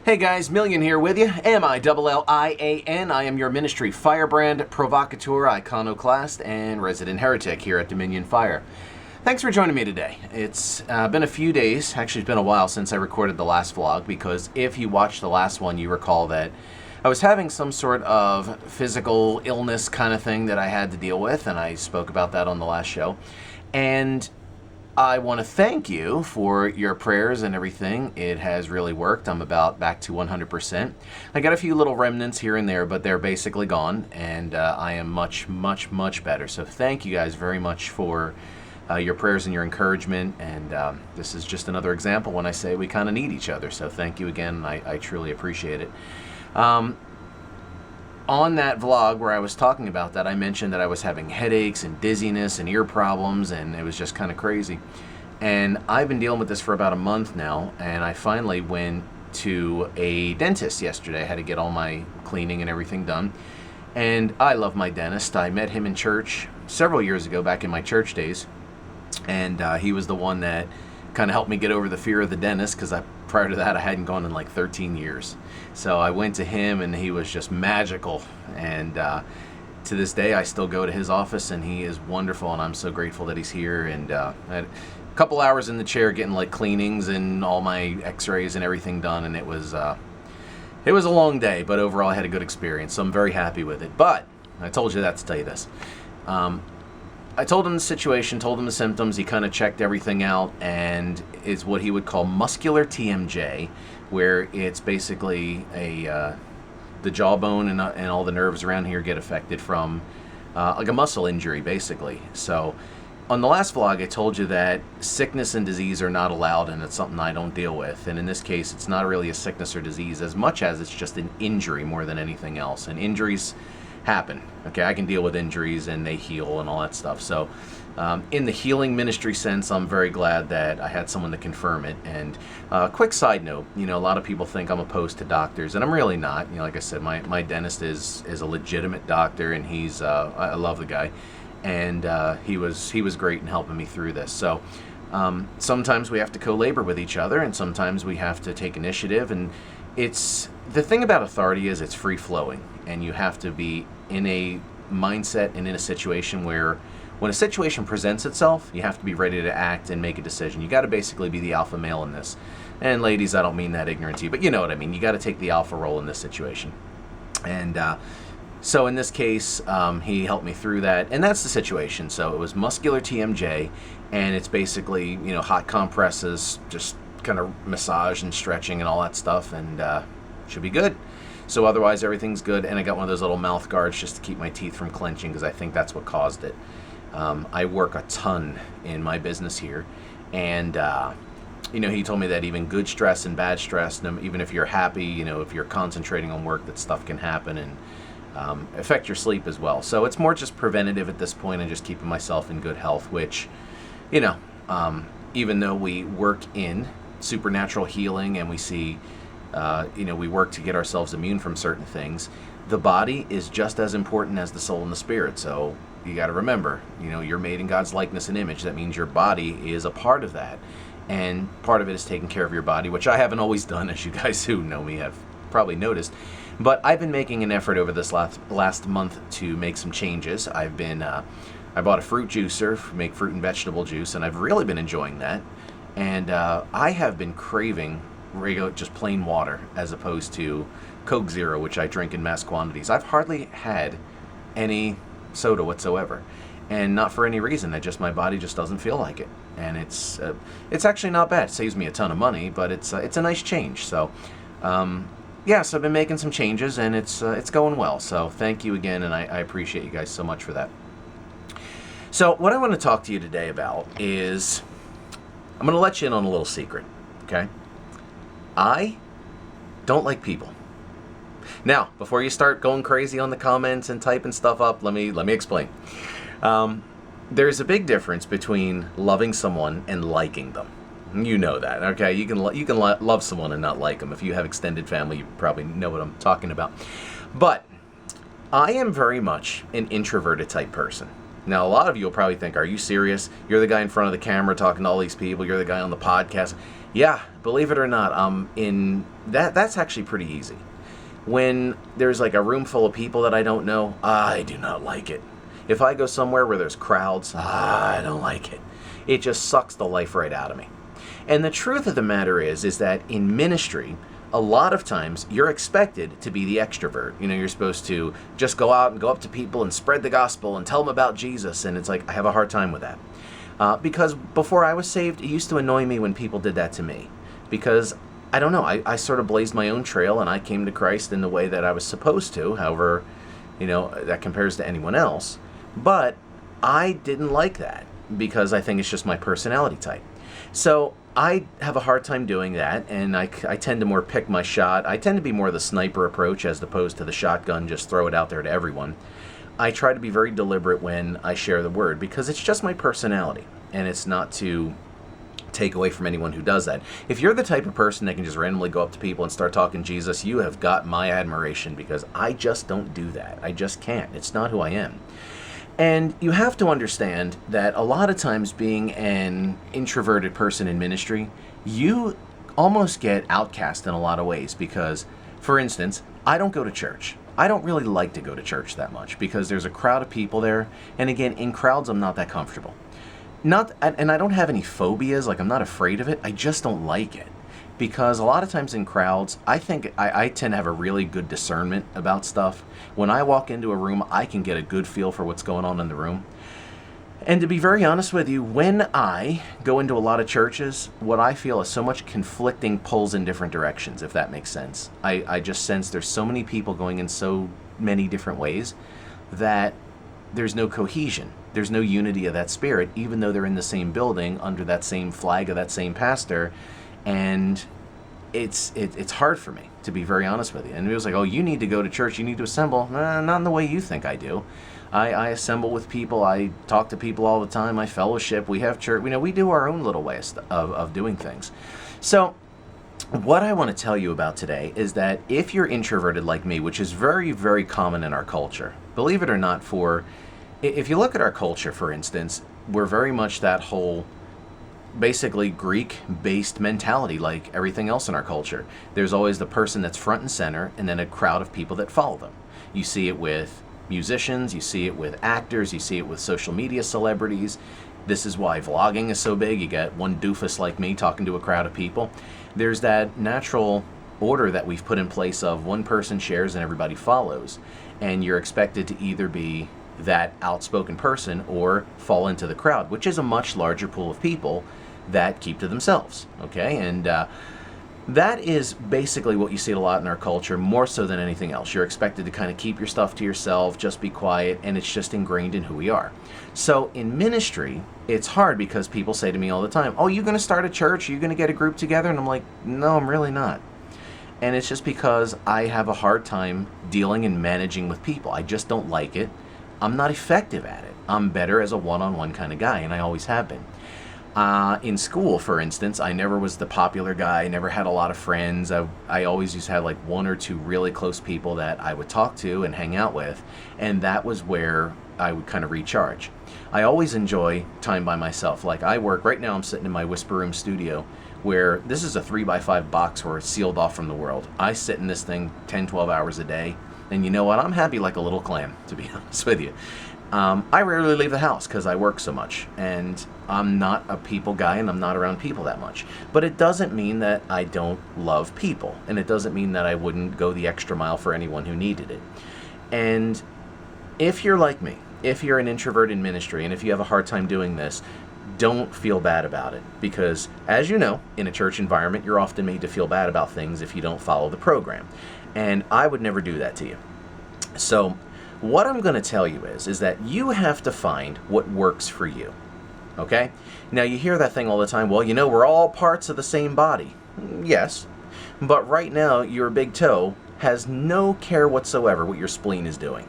Hey guys, Million here with you. Millian. I am your ministry firebrand, provocateur, iconoclast, and resident heretic here at Dominion Fire. Thanks for joining me today. It's been a few days, actually it's been a while since I recorded the last vlog, because if you watched the last one, you recall that I was having some sort of physical illness kind of thing that I had to deal with, and I spoke about that on the last show. And I want to thank you for your prayers and everything. It has really worked. I'm about back to 100%. I got a few little remnants here and there, but they're basically gone, and I am much, much, much better. So thank you guys very much for your prayers and your encouragement, and this is just another example when I say we kind of need each other. So thank you again. I truly appreciate it. On that vlog where I was talking about that, I mentioned that I was having headaches and dizziness and ear problems, and it was just kind of crazy. And I've been dealing with this for about a month now, and I finally went to a dentist yesterday. I had to get all my cleaning and everything done. And I love my dentist. I met him in church several years ago, back in my church days. And he was the one that kind of helped me get over the fear of the dentist, because prior to that I hadn't gone in like 13 years. So I went to him, and he was just magical, and to this day I still go to his office, and he is wonderful, and I'm so grateful that he's here. And I had a couple hours in the chair getting like cleanings and all my x-rays and everything done, and it was a long day, but overall I had a good experience, so I'm very happy with it. But I told you that to tell you this. I told him the situation, told him the symptoms. He kind of checked everything out, and it's what he would call muscular TMJ, where it's basically the jawbone and all the nerves around here get affected from like a muscle injury, basically. So on the last vlog, I told you that sickness and disease are not allowed, and it's something I don't deal with. And in this case, it's not really a sickness or disease as much as it's just an injury more than anything else. And injuries happen. Okay, I can deal with injuries and they heal and all that stuff. So in the healing ministry sense, I'm very glad that I had someone to confirm it. And quick side note, a lot of people think I'm opposed to doctors, and I'm really not. Like I said, my dentist is a legitimate doctor, and he's I love the guy, and he was great in helping me through this. So sometimes we have to co-labor with each other, and sometimes we have to take initiative. And it's the thing about authority is it's free flowing, and you have to be in a mindset and in a situation where when a situation presents itself, you have to be ready to act and make a decision. You got to basically be the alpha male in this. And ladies, I don't mean that ignorant to you, but you know what I mean. You got to take the alpha role in this situation. And so in this case, he helped me through that, and that's the situation. So it was muscular TMJ, and it's basically, hot compresses, just kind of massage and stretching and all that stuff, and should be good. So otherwise everything's good. And I got one of those little mouth guards just to keep my teeth from clenching, because I think that's what caused it. I work a ton in my business here, and he told me that even good stress and bad stress, even if you're happy, if you're concentrating on work, that stuff can happen and affect your sleep as well. So it's more just preventative at this point, and just keeping myself in good health, which even though we work in supernatural healing, and we see we work to get ourselves immune from certain things, the body is just as important as the soul and the spirit. So you got to remember, you're made in God's likeness and image. That means your body is a part of that, and part of it is taking care of your body, which I haven't always done, as you guys who know me have probably noticed. But I've been making an effort over this last month to make some changes. I bought a fruit juicer, make fruit and vegetable juice, and I've really been enjoying that. And I have been craving regular, just plain water, as opposed to Coke Zero, which I drink in mass quantities. I've hardly had any soda whatsoever, and not for any reason. My body just doesn't feel like it, and it's actually not bad. It saves me a ton of money, but it's a nice change. So so I've been making some changes, and it's going well. So thank you again, and I appreciate you guys so much for that. So what I want to talk to you today about is, I'm going to let you in on a little secret, okay? I don't like people. Now, before you start going crazy on the comments and typing stuff up, let me explain. There's a big difference between loving someone and liking them. You know that, okay? You can love someone and not like them. If you have extended family, you probably know what I'm talking about. But I am very much an introverted type person. Now, a lot of you will probably think, are you serious? You're the guy in front of the camera talking to all these people. You're the guy on the podcast. Yeah, believe it or not, that's actually pretty easy. When there's like a room full of people that I don't know, I do not like it. If I go somewhere where there's crowds, I don't like it. It just sucks the life right out of me. And the truth of the matter is that in ministry, a lot of times you're expected to be the extrovert. You know, you're supposed to just go out and go up to people and spread the gospel and tell them about Jesus. And it's like, I have a hard time with that. Because before I was saved, it used to annoy me when people did that to me. Because, I don't know, I sort of blazed my own trail and I came to Christ in the way that I was supposed to. However, you know, that compares to anyone else. But I didn't like that because I think it's just my personality type. So I have a hard time doing that, and I tend to more pick my shot. I tend to be more the sniper approach as opposed to the shotgun, just throw it out there to everyone. I try to be very deliberate when I share the word because it's just my personality, and it's not to take away from anyone who does that. If you're the type of person that can just randomly go up to people and start talking Jesus, you have got my admiration because I just don't do that. I just can't. It's not who I am. And you have to understand that a lot of times being an introverted person in ministry, you almost get outcast in a lot of ways because, for instance, I don't go to church. I don't really like to go to church that much because there's a crowd of people there. And again, in crowds, I'm not that comfortable. And I don't have any phobias, like I'm not afraid of it. I just don't like it. Because a lot of times in crowds, I think I tend to have a really good discernment about stuff. When I walk into a room, I can get a good feel for what's going on in the room. And to be very honest with you, when I go into a lot of churches, what I feel is so much conflicting pulls in different directions, if that makes sense. I just sense there's so many people going in so many different ways that there's no cohesion. There's no unity of that spirit, even though they're in the same building under that same flag of that same pastor. And it's hard for me, to be very honest with you. And it was like, oh, you need to go to church, you need to assemble. Not in the way you think I do. I assemble with people, I talk to people all the time, I fellowship, we have church, we do our own little ways of doing things. So what I want to tell you about today is that if you're introverted like me, which is very, very common in our culture, believe it or not, if you look at our culture, for instance, we're very much that whole basically Greek-based mentality like everything else in our culture. There's always the person that's front and center and then a crowd of people that follow them. You see it with musicians, you see it with actors, you see it with social media celebrities. This is why vlogging is so big. You get one doofus like me talking to a crowd of people. There's that natural order that we've put in place of one person shares and everybody follows. And you're expected to either be that outspoken person or fall into the crowd, which is a much larger pool of people that keep to themselves, okay? And that is basically what you see a lot in our culture, more so than anything else. You're expected to kind of keep your stuff to yourself, just be quiet, and it's just ingrained in who we are. So in ministry, it's hard because people say to me all the time, oh, you going to start a church? Are you going to get a group together? And I'm like, no, I'm really not. And it's just because I have a hard time dealing and managing with people. I just don't like it. I'm not effective at it. I'm better as a one-on-one kind of guy, and I always have been. In school, for instance, I never was the popular guy. I never had a lot of friends. I always used to have like one or two really close people that I would talk to and hang out with, and that was where I would kind of recharge. I always enjoy time by myself. Like right now I'm sitting in my Whisper Room studio where this is a 3x5 box where it's sealed off from the world. I sit in this thing 10, 12 hours a day, and you know what? I'm happy like a little clam, to be honest with you. I rarely leave the house because I work so much, and I'm not a people guy, and I'm not around people that much. But it doesn't mean that I don't love people, and it doesn't mean that I wouldn't go the extra mile for anyone who needed it. And if you're like me, if you're an introvert in ministry, and if you have a hard time doing this, don't feel bad about it, because as you know, in a church environment, you're often made to feel bad about things if you don't follow the program. And I would never do that to you. So what I'm going to tell you is that you have to find what works for you, okay? Now, you hear that thing all the time, well, we're all parts of the same body. Yes, but right now, your big toe has no care whatsoever what your spleen is doing.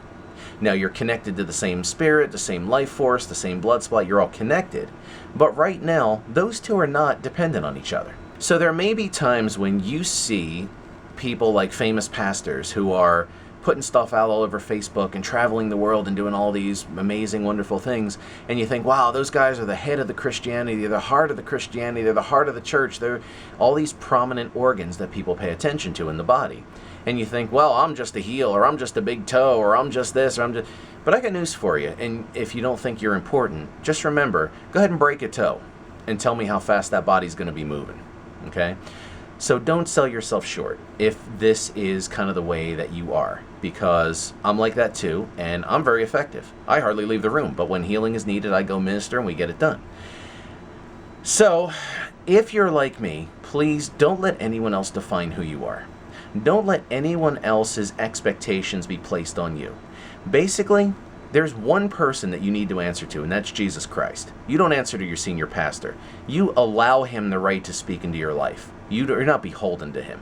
Now, you're connected to the same spirit, the same life force, the same blood supply, you're all connected. But right now, those two are not dependent on each other. So there may be times when you see people like famous pastors who are putting stuff out all over Facebook and traveling the world and doing all these amazing, wonderful things. And you think, wow, those guys are the head of the Christianity. They're the heart of the Christianity. They're the heart of the church. They're all these prominent organs that people pay attention to in the body. And you think, well, I'm just a heel, or I'm just a big toe, or I'm just this, or I'm just... But I got news for you. And if you don't think you're important, just remember, go ahead and break a toe and tell me how fast that body's going to be moving. Okay? So don't sell yourself short if this is kind of the way that you are, because I'm like that too, and I'm very effective. I hardly leave the room, but when healing is needed, I go minister and we get it done. So if you're like me, please don't let anyone else define who you are. Don't let anyone else's expectations be placed on you. Basically, there's one person that you need to answer to, and that's Jesus Christ. You don't answer to your senior pastor. You allow him the right to speak into your life. You're not beholden to him.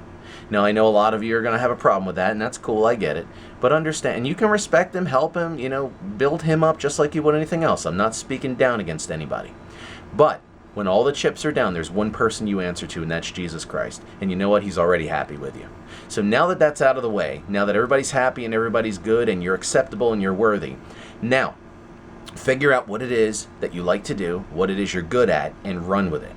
Now, I know a lot of you are going to have a problem with that, and that's cool, I get it. But understand, and you can respect him, help him, build him up just like you would anything else. I'm not speaking down against anybody. But when all the chips are down, there's one person you answer to, and that's Jesus Christ. And you know what? He's already happy with you. So now that that's out of the way, now that everybody's happy and everybody's good and you're acceptable and you're worthy, now figure out what it is that you like to do, what it is you're good at, and run with it.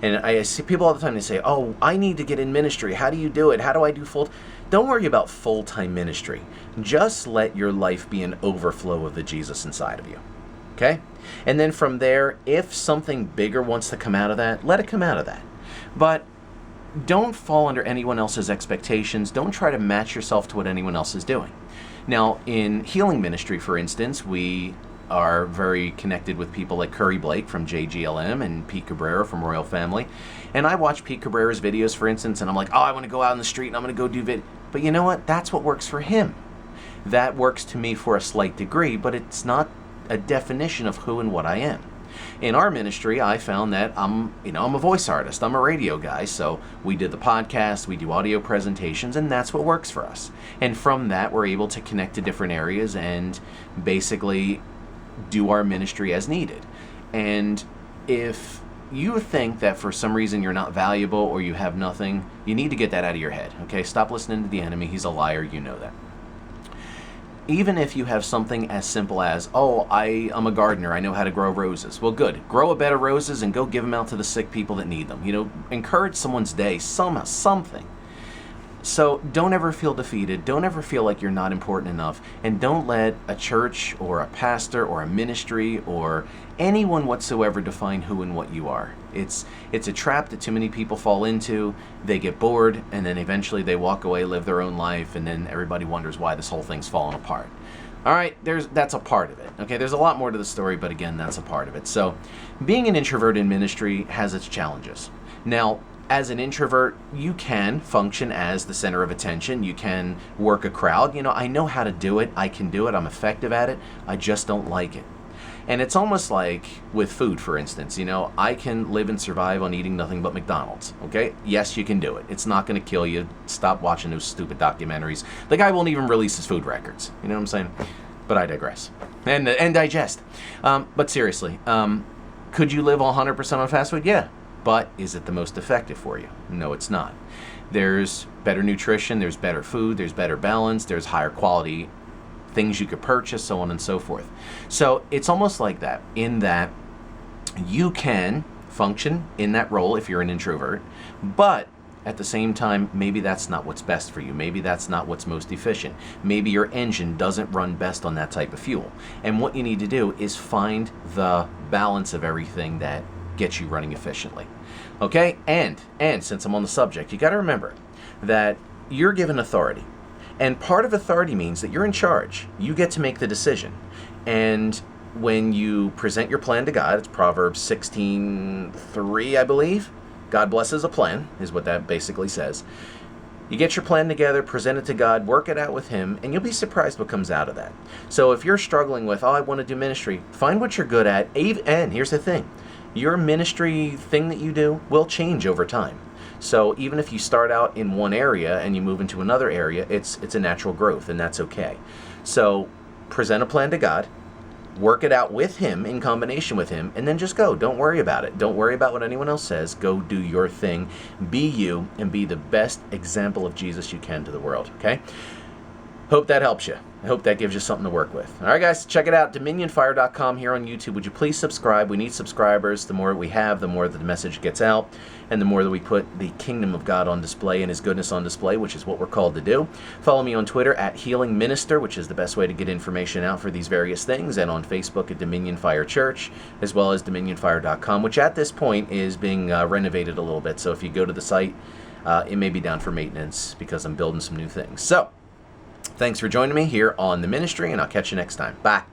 And I see people all the time, they say, oh, I need to get in ministry. How do you do it? How do I do full? Don't worry about full-time ministry. Just let your life be an overflow of the Jesus inside of you. Okay? And then from there, if something bigger wants to come out of that, let it come out of that. But don't fall under anyone else's expectations. Don't try to match yourself to what anyone else is doing. Now, in healing ministry, for instance, we are very connected with people like Curry Blake from JGLM and Pete Cabrera from Royal Family. And I watch Pete Cabrera's videos, for instance, and I'm like, oh, I want to go out in the street and I'm going to go do video. But you know what? That's what works for him. That works to me for a slight degree, but it's not a definition of who and what I am. In our ministry, I found that I'm a voice artist. I'm a radio guy, so we did the podcast, we do audio presentations, and that's what works for us. And from that, we're able to connect to different areas and basically do our ministry as needed. And if you think that for some reason you're not valuable or you have nothing, you need to get that out of your head, okay? Stop listening to the enemy. He's a liar. You know that. Even if you have something as simple as, oh, I'm a gardener, I know how to grow roses. Well, good. Grow a bed of roses and go give them out to the sick people that need them. Encourage someone's day, something. So don't ever feel defeated. Don't ever feel like you're not important enough. And don't let a church or a pastor or a ministry or anyone whatsoever define who and what you are. It's a trap that too many people fall into. They get bored, and then eventually they walk away, live their own life, and then everybody wonders why this whole thing's falling apart. All right, that's a part of it. Okay, there's a lot more to the story, but again, that's a part of it. So being an introvert in ministry has its challenges. Now, as an introvert, you can function as the center of attention. You can work a crowd. I know how to do it. I can do it. I'm effective at it. I just don't like it. And it's almost like with food, for instance. I can live and survive on eating nothing but McDonald's. Okay? Yes, you can do it. It's not going to kill you. Stop watching those stupid documentaries. The guy won't even release his food records. You know what I'm saying? But I digress. And digest. But seriously, could you live 100% on fast food? Yeah. But is it the most effective for you? No, it's not. There's better nutrition, there's better food, there's better balance, there's higher quality things you could purchase, so on and so forth. So it's almost like that, in that you can function in that role if you're an introvert, but at the same time, maybe that's not what's best for you. Maybe that's not what's most efficient. Maybe your engine doesn't run best on that type of fuel. And what you need to do is find the balance of everything that gets you running efficiently. Okay? And since I'm on the subject, you got to remember that you're given authority. And part of authority means that you're in charge. You get to make the decision. And when you present your plan to God, it's Proverbs 16:3, I believe. God blesses a plan, is what that basically says. You get your plan together, present it to God, work it out with Him, and you'll be surprised what comes out of that. So if you're struggling with, I want to do ministry, find what you're good at. And here's the thing. Your ministry thing that you do will change over time. So even if you start out in one area and you move into another area, it's a natural growth, and that's okay. So present a plan to God, work it out with Him, in combination with Him, and then just go. Don't worry about it. Don't worry about what anyone else says. Go do your thing. Be you, and be the best example of Jesus you can to the world, okay? Hope that helps you. I hope that gives you something to work with. All right, guys, check it out. DominionFire.com here on YouTube. Would you please subscribe? We need subscribers. The more we have, the more that the message gets out, and the more that we put the kingdom of God on display and His goodness on display, which is what we're called to do. Follow me on Twitter at Healing Minister, which is the best way to get information out for these various things, and on Facebook at Dominion Fire Church, as well as DominionFire.com, which at this point is being renovated a little bit. So if you go to the site, it may be down for maintenance because I'm building some new things. So, thanks for joining me here on The Ministry, and I'll catch you next time. Bye.